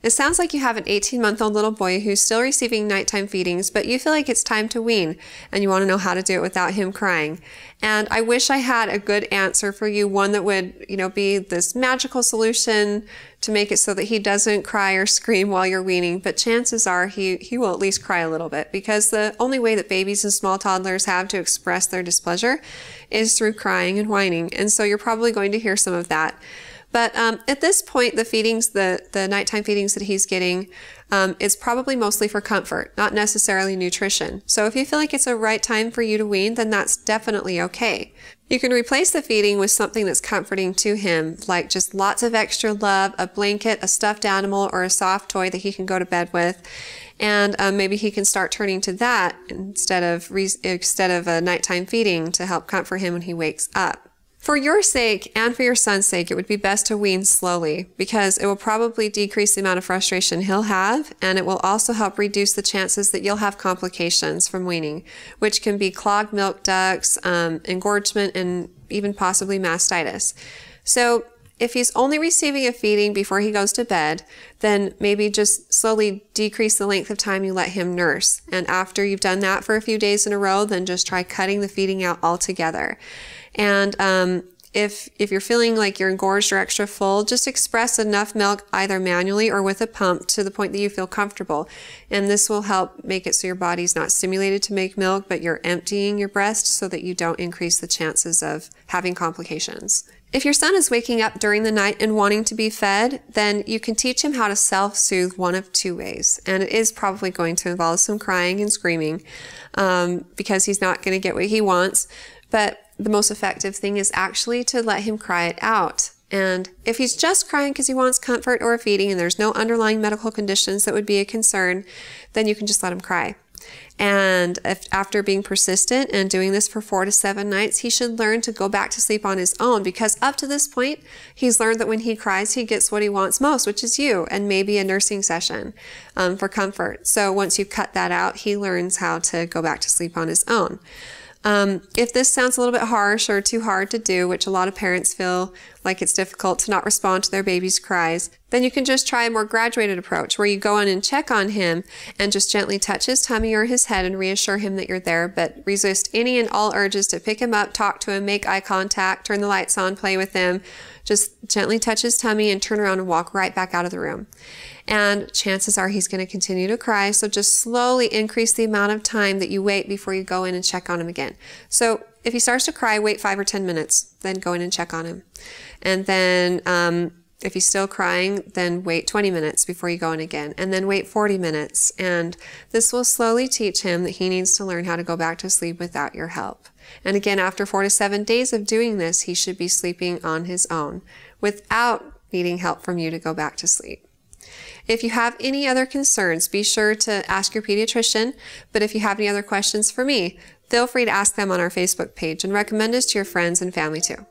It sounds like you have an 18-month-old little boy who's still receiving nighttime feedings, but you feel like it's time to wean and you want to know how to do it without him crying. And I wish I had a good answer for you, one that would, be this magical solution to make it so that he doesn't cry or scream while you're weaning, but chances are he will at least cry a little bit, because the only way that babies and small toddlers have to express their displeasure is through crying and whining. And so you're probably going to hear some of that. But at this point, the feedings, the nighttime feedings that he's getting, is probably mostly for comfort, not necessarily nutrition. So if you feel like it's a right time for you to wean, then that's definitely okay. You can replace the feeding with something that's comforting to him, like just lots of extra love, a blanket, a stuffed animal, or a soft toy that he can go to bed with. And maybe he can start turning to that instead of a nighttime feeding to help comfort him when he wakes up. For your sake and for your son's sake, it would be best to wean slowly, because it will probably decrease the amount of frustration he'll have, and it will also help reduce the chances that you'll have complications from weaning, which can be clogged milk ducts, engorgement, and even possibly mastitis. So if he's only receiving a feeding before he goes to bed, then maybe just slowly decrease the length of time you let him nurse. And after you've done that for a few days in a row, then just try cutting the feeding out altogether. And if you're feeling like you're engorged or extra full, just express enough milk either manually or with a pump to the point that you feel comfortable. And this will help make it so your body's not stimulated to make milk, but you're emptying your breast so that you don't increase the chances of having complications. If your son is waking up during the night and wanting to be fed, then you can teach him how to self-soothe one of two ways. And it is probably going to involve some crying and screaming because he's not going to get what he wants. But the most effective thing is actually to let him cry it out. And if he's just crying because he wants comfort or a feeding and there's no underlying medical conditions that would be a concern, then you can just let him cry. And if after being persistent and doing this for 4 to 7 nights, he should learn to go back to sleep on his own, because up to this point, he's learned that when he cries, he gets what he wants most, which is you and maybe a nursing session for comfort. So once you cut that out, he learns how to go back to sleep on his own. If this sounds a little bit harsh or too hard to do, which a lot of parents feel like it's difficult to not respond to their baby's cries, then you can just try a more graduated approach where you go in and check on him and just gently touch his tummy or his head and reassure him that you're there, but resist any and all urges to pick him up, talk to him, make eye contact, turn the lights on, play with him. Just gently touch his tummy and turn around and walk right back out of the room. And chances are he's going to continue to cry, so just slowly increase the amount of time that you wait before you go in and check on him again. So if he starts to cry, wait 5 or 10 minutes, then go in and check on him. And then if he's still crying, then wait 20 minutes before you go in again, and then wait 40 minutes. And this will slowly teach him that he needs to learn how to go back to sleep without your help. And again, after 4 to 7 days of doing this, he should be sleeping on his own without needing help from you to go back to sleep. If you have any other concerns, be sure to ask your pediatrician. But if you have any other questions for me, feel free to ask them on our Facebook page and recommend us to your friends and family too.